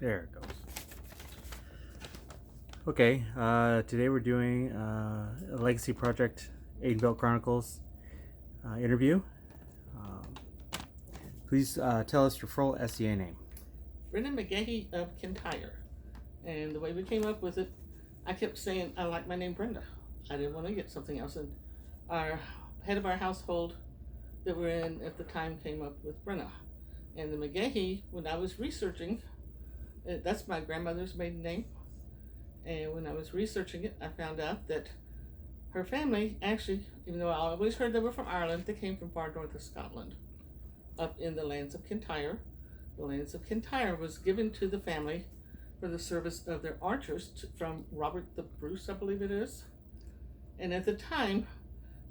There it goes. Okay, today we're doing a Legacy Project Aidenbelt Chronicles interview. Please tell us your full SCA name. Brenna MacGhie of Kintyre. And the way we came up with it, I kept saying I like my name Brenda. I didn't want to get something else. And our head of our household that we're in at the time came up with Brenna. And the MacGhie, when I was researching, that's my grandmother's maiden name. And when I was researching it, I found out that her family actually, even though I always heard they were from Ireland, they came from far north of Scotland, up in the lands of Kintyre. The lands of Kintyre was given to the family for the service of their archers from Robert the Bruce, I believe it is. And at the time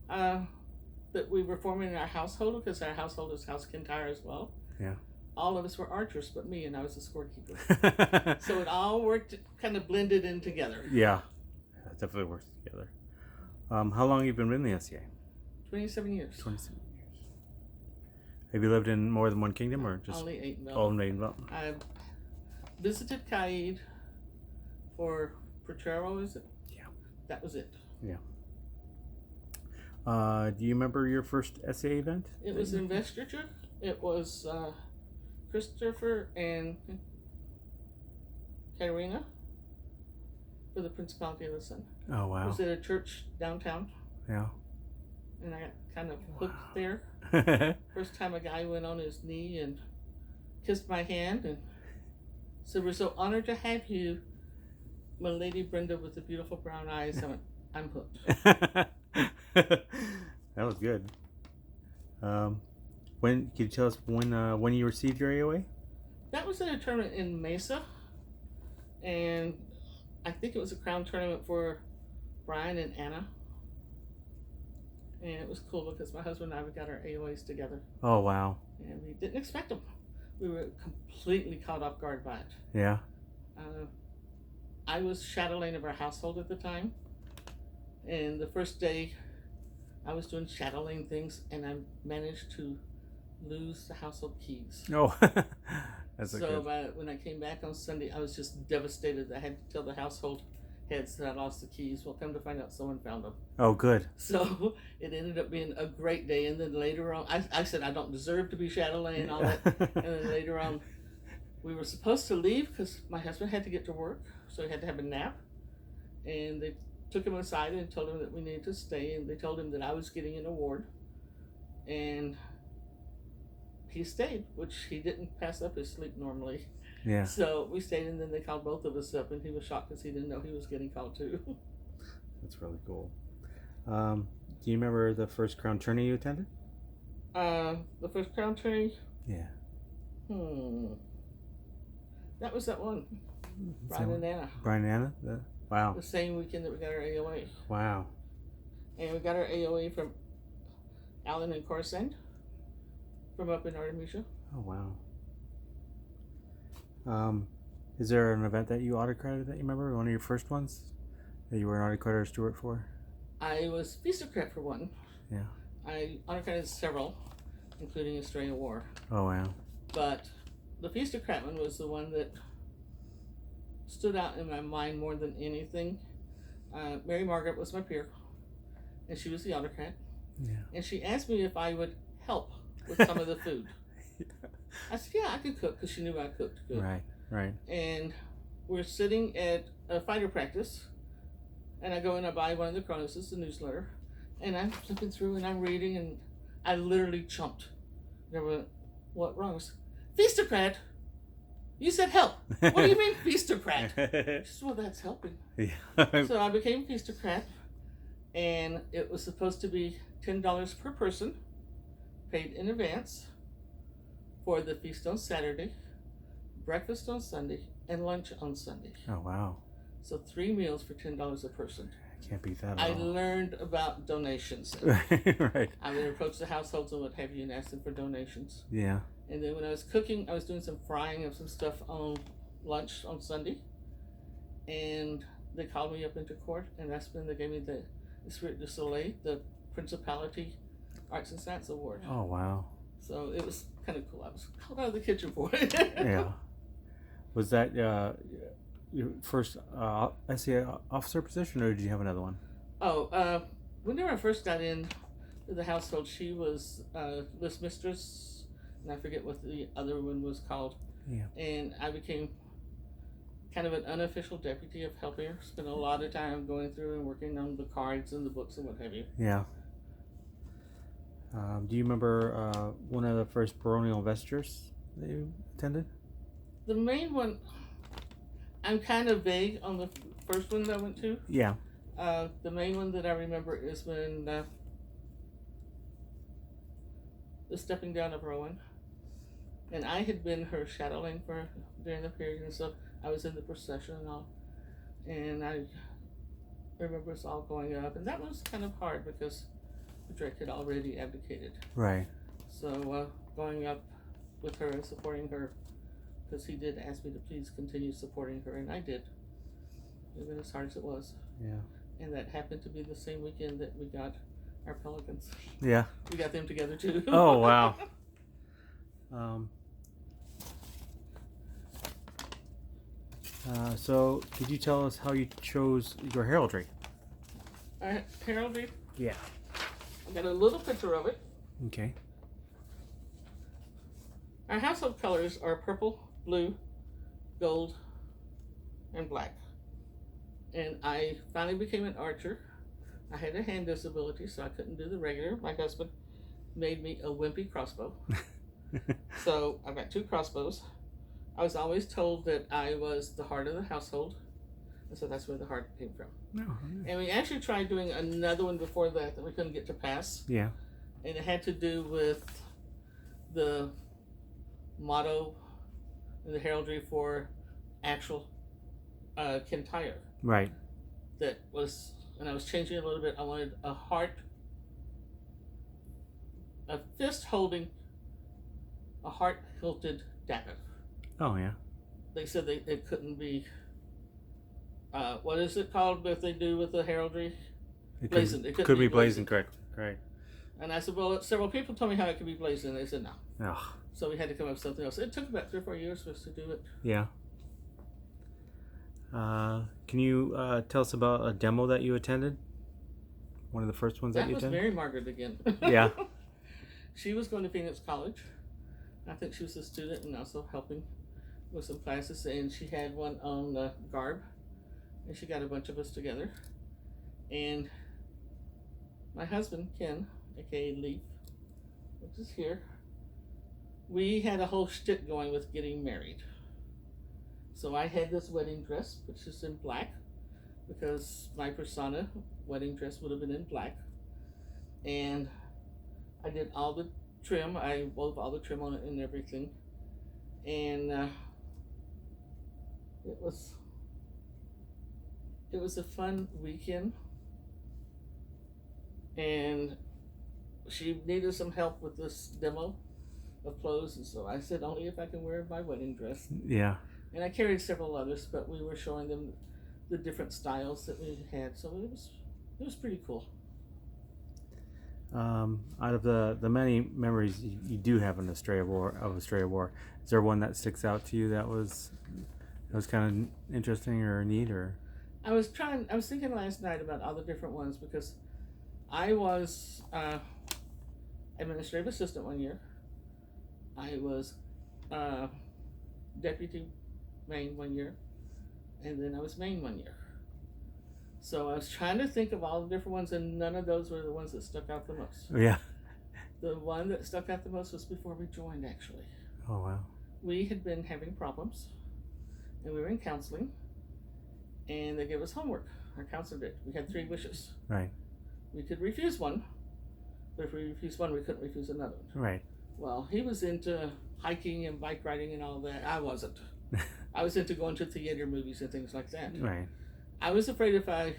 that we were forming our household, because our household is House Kintyre as well. Yeah. All of us were archers, but me, and I was the scorekeeper. So it all worked, kind of blended in together. Yeah, it definitely works together. How long have you been in the SCA? 27 years. 27 years. Have you lived in more than one kingdom, or just only Aidenbelt? Only Aidenbelt. I visited Caid for Apparel, is it? Yeah. That was it. Yeah. Do you remember your first SCA event? It was investiture. It was Christopher and Katerina for the Principality of the Sun. Oh, wow. It was at a church downtown. Yeah. And I got kind of hooked there. First time a guy went on his knee and kissed my hand and said, "We're so honored to have you, my lady Brenda with the beautiful brown eyes." I went, "I'm hooked." That was good. When can you tell us when you received your AOA? That was in a tournament in Mesa, and I think it was a crown tournament for Brian and Anna. And it was cool because my husband and I got our AOAs together. Oh, wow. And we didn't expect them. We were completely caught off guard by it. Yeah. I was chatelaine of our household at the time. And the first day I was doing chatelaine things, and I managed to lose the household keys. Oh, that's so when I came back on Sunday, I was just devastated. I had to tell the household heads that I lost the keys. Well, come to find out, someone found them. Oh, good. So it ended up being a great day. And then later on, I said I don't deserve to be chatelaine and all that. And then later on, we were supposed to leave because my husband had to get to work, so he had to have a nap. And they took him aside and told him that we needed to stay. And they told him that I was getting an award, and he stayed, which he didn't pass up his sleep normally. Yeah. So we stayed, and then they called both of us up, and he was shocked because he didn't know he was getting called too. That's really cool. Do you remember the first crown tourney you attended? The first crown tourney? Yeah. That was that one. Brian and Anna. Brian and Anna? Wow. The same weekend that we got our AOA. Wow. And we got our AOA from Alan and Corsand from up in Artemisia. Oh, wow. Is there an event that you autocrated that you remember? One of your first ones that you were an autocrator or steward for? I was feastocrat for one. Yeah. I autocrated several, including Australia War. Oh, wow. But the feastocrat one was the one that stood out in my mind more than anything. Mary Margaret was my peer, and she was the autocrat. Yeah. And she asked me if I would help with some of the food. Yeah. I said, yeah, I could cook, because she knew I cooked good. Right. And we're sitting at a fighter practice, and I go and I buy one of the Chronuses, the newsletter, and I'm flipping through and I'm reading, and I literally chumped. There were, what wrong? Feastocrat? You said help. What do you mean feastocrat? She said, well, that's helping. Yeah. So I became feastocrat, and it was supposed to be $10 per person, paid in advance, for the feast on Saturday, breakfast on Sunday, and lunch on Sunday. Oh, wow. So 3 meals for $10 a person. I can't beat that at I all. learned about donations. Right. I would approach the households and what have you and ask them for donations. Yeah. And then when I was cooking, I was doing some frying of some stuff on lunch on Sunday. And they called me up into court, and that's when they gave me the Esprit du Soleil, the Principality Arts and Science Award. Oh, wow. So it was kind of cool. I was called out of the kitchen for it. Yeah. Was that your first SCA officer position, or did you have another one? Oh, whenever I first got in to the household, she was this mistress, and I forget what the other one was called. Yeah. And I became kind of an unofficial deputy of helping her. Spent a lot of time going through and working on the cards and the books and what have you. Yeah. Do you remember one of the first baronial vestures that you attended? The main one, I'm kind of vague on the first one that I went to. Yeah. The main one that I remember is when the stepping down of Rowan, and I had been her shadowling for during the period, and so I was in the procession and all, and I remember us all going up, and that was kind of hard because Drake had already abdicated. Right. So going up with her and supporting her, because he did ask me to please continue supporting her, and I did, even as hard as it was. Yeah. And that happened to be the same weekend that we got our pelicans. Yeah. We got them together too. Oh, wow. So, could you tell us how you chose your heraldry? Our heraldry, Yeah. I got a little picture of it. Okay. Our household colors are purple, blue, gold, and black. And I finally became an archer. I had a hand disability, so I couldn't do the regular. My husband made me a wimpy crossbow. So I've got 2 crossbows. I was always told that I was the heart of the household, and so that's where the heart came from. No. And we actually tried doing another one before that we couldn't get to pass. Yeah. And it had to do with the motto in the heraldry for actual Kintyre. Right. That was, and I was changing it a little bit. I wanted a heart, a fist holding a heart hilted dagger. Oh, yeah. They said it couldn't be, what is it called that they do with the heraldry? Blazoned. It could be blazoned, correct. Right. And I said, well, several people told me how it could be blazoned. They said no. Oh. So we had to come up with something else. It took about 3 or 4 years for us to do it. Yeah. Can you tell us about a demo that you attended? One of the first ones that you attended? That was Mary Margaret again. Yeah. She was going to Phoenix College. I think she was a student and also helping with some classes. And she had one on garb. And she got a bunch of us together. And my husband, Ken, aka Leaf, which is here, we had a whole shtick going with getting married. So I had this wedding dress, which is in black, because my persona wedding dress would have been in black. And I did all the trim. I wove all the trim on it and everything. And it was a fun weekend. And she needed some help with this demo of clothes, and so I said only if I can wear my wedding dress. Yeah. And I carried several others, but we were showing them the different styles that we had, so it was pretty cool. Out of the many memories you do have in Australia War, is there one that sticks out to you that was kind of interesting or neat? Or I was thinking last night about all the different ones, because I was administrative assistant one year. I was deputy main one year, and then I was main one year. So I was trying to think of all the different ones, and none of those were the ones that stuck out the most. Yeah. The one that stuck out the most was before we joined, actually. Oh, wow. We had been having problems, and we were in counseling, and they gave us homework. Our counselor did. We had 3 wishes. Right. We could refuse one, but if we refused one, we couldn't refuse another one. Right. Well, he was into hiking and bike riding and all that. I wasn't. I was into going to theater, movies, and things like that. Right. I was afraid if I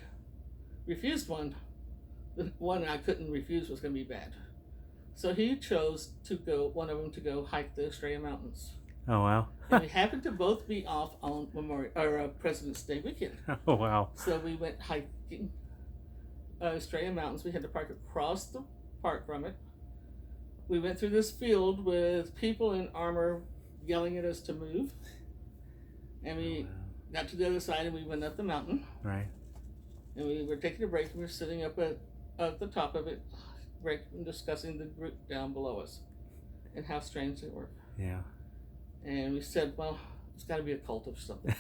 refused one, the one I couldn't refuse was going to be bad. So he chose one of them to go hike the Australian mountains. Oh, wow. And we happened to both be off on President's Day weekend. Oh, wow. So we went hiking Australian mountains. We had to park across the park from it. We went through this field with people in armor yelling at us to move. And we got to the other side and we went up the mountain. Right. And we were taking a break and we were sitting up at the top of it, and discussing the group down below us and how strange they were. Yeah. And we said, well, it's got to be a cult of something.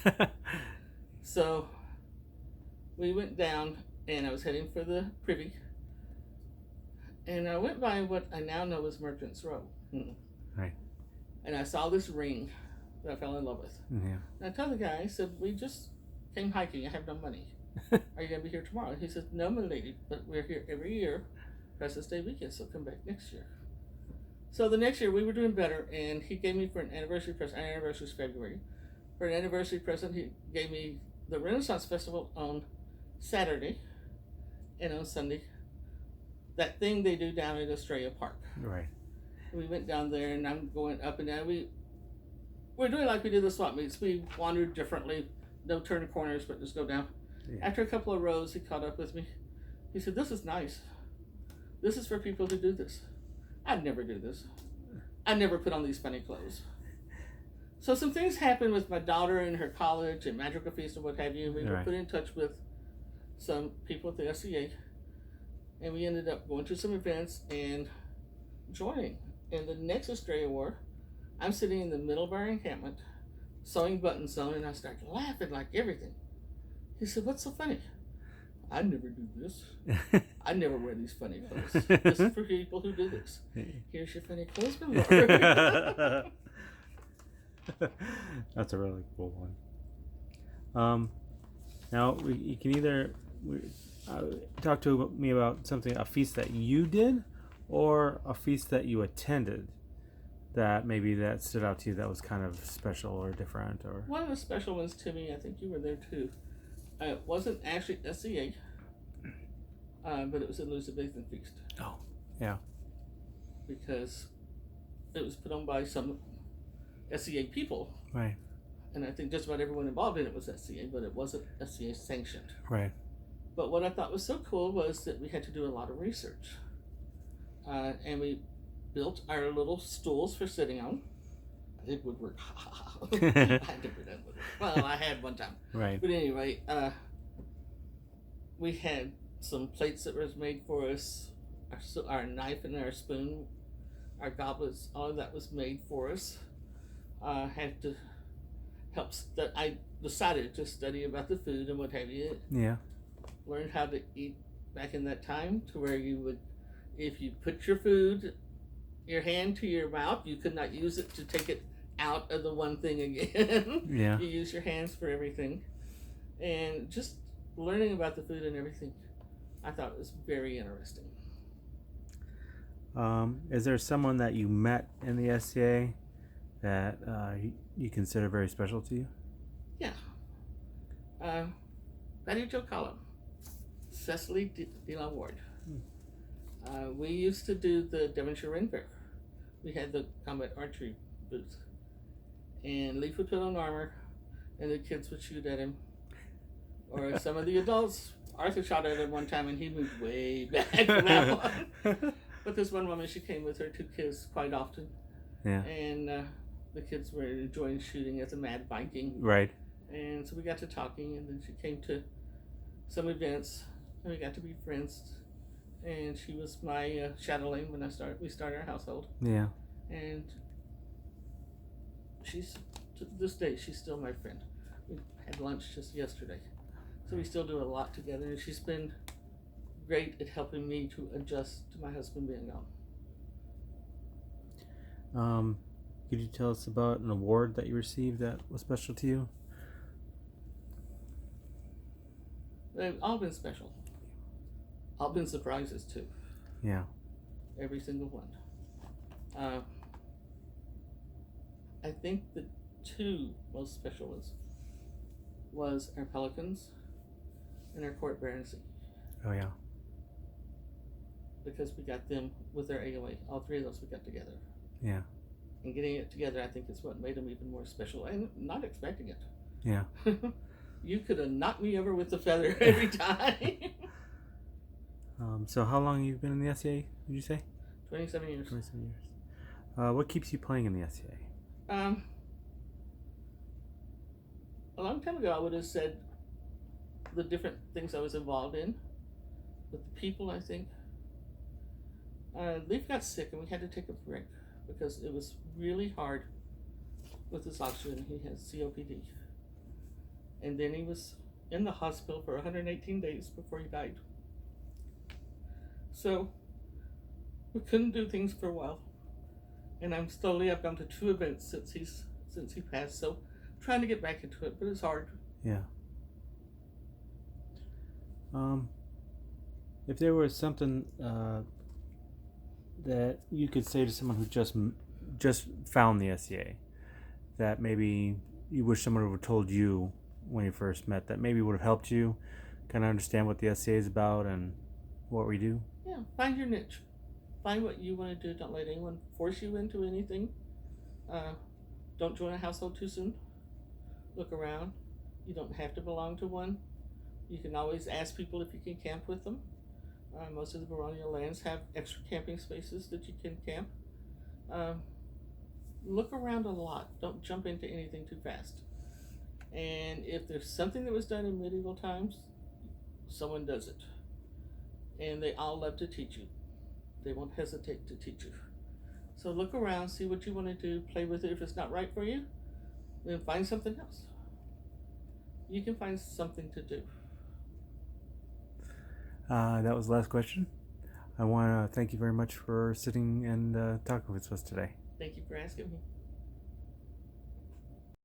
So we went down and I was heading for the privy. And I went by what I now know as Merchant's Row. Right. And I saw this ring that I fell in love with. Yeah. And I told the guy, I said, we just came hiking. I have no money. Are you going to be here tomorrow? He said, no, my lady, but we're here every year, President's Day weekend, so come back next year. So the next year we were doing better, and he gave me for an anniversary present. Our anniversary is February. For an anniversary present, he gave me the Renaissance Festival on Saturday and on Sunday. That thing they do down at Australia Park. Right. We went down there, and I'm going up and down. We're doing like we did the swap meets. We wandered differently, no turn corners, but just go down. Yeah. After a couple of rows, he caught up with me. He said, this is nice. This is for people who do this. I'd never do this. I'd never put on these funny clothes. So some things happened with my daughter and her college and Magical Feast and what have you. We were put in touch with some people at the SCA. And we ended up going to some events and joining. And the next Australia War, I'm sitting in the middle of our encampment, sewing buttons on, and I start laughing like everything. He said, what's so funny? I never do this. I never wear these funny clothes. This is for people who do this. Here's your funny clothes, my lord. That's a really cool one. Now, you can either talk to me about a feast that you did, or a feast that you attended that maybe that stood out to you that was kind of special or different. Or one of the special ones to me, I think you were there too. It wasn't actually SCA, but it was an Elizabethan feast. Oh, yeah. Because it was put on by some SCA people. Right. And I think just about everyone involved in it was SCA, but it wasn't SCA sanctioned. Right. But what I thought was so cool was that we had to do a lot of research. And we built our little stools for sitting on. I did woodwork. I never done woodwork. Well, I had one time. Right. But anyway, we had some plates that was made for us. Our knife and our spoon, our goblets, all of that was made for us. Had to help. I decided to study about the food and what have you. Yeah. Learned how to eat back in that time, to where you would, if you put your hand to your mouth, you could not use it to take it out of the one thing again. Yeah. You use your hands for everything. And just learning about the food and everything, I thought was very interesting. Is there someone that you met in the SCA that you consider very special to you? Yeah. Betty Jo Collum, Cecily de la Ward. We used to do the Devonshire Ren Fair. We had the combat archery booth. And Leaf would put on armor, and the kids would shoot at him. Or some of the adults, Arthur shot at him one time, and he moved way back from that one. But this one woman, she came with her 2 kids quite often. Yeah. And the kids were enjoying shooting as a mad Viking. Right. And so we got to talking, and then she came to some events, and we got to be friends. And she was my chatelaine when we started our household. Yeah. And to this day, she's still my friend. We had lunch just yesterday. So we still do a lot together, and she's been great at helping me to adjust to my husband being gone. Could you tell us about an award that you received that was special to you? They've all been special. All been surprises too. Yeah. Every single one. I think the 2 most special ones was our pelicans and our court baronetcy. Oh yeah. Because we got them with their AOA. All 3 of those we got together. Yeah. And getting it together, I think, is what made them even more special. And not expecting it. Yeah. You could have knocked me over with the feather every time. So how long have you been in the SCA, did you say? 27 years. 27 years. What keeps you playing in the SCA? a long time ago, I would have said the different things I was involved in with the people. I think Leaf got sick, and we had to take a break because it was really hard with his oxygen. He has COPD, and then he was in the hospital for 118 days before he died. So we couldn't do things for a while, and I've gone to 2 events since he passed. So trying to get back into it, but it's hard. Yeah. If there was something that you could say to someone who just found the SCA, that maybe you wish someone would have told you when you first met, that maybe would have helped you kind of understand what the SCA is about and what we do? Yeah, find your niche. Find what you want to do. Don't let anyone force you into anything. Don't join a household too soon. Look around. You don't have to belong to one. You can always ask people if you can camp with them. Most of the baronial lands have extra camping spaces that you can camp. Look around a lot. Don't jump into anything too fast. And if there's something that was done in medieval times, someone does it. And they all love to teach you. They won't hesitate to teach you. So look around, see what you want to do, play with it. If it's not right for you, then find something else. You can find something to do. That was the last question. I want to thank you very much for sitting and talking with us today. Thank you for asking me.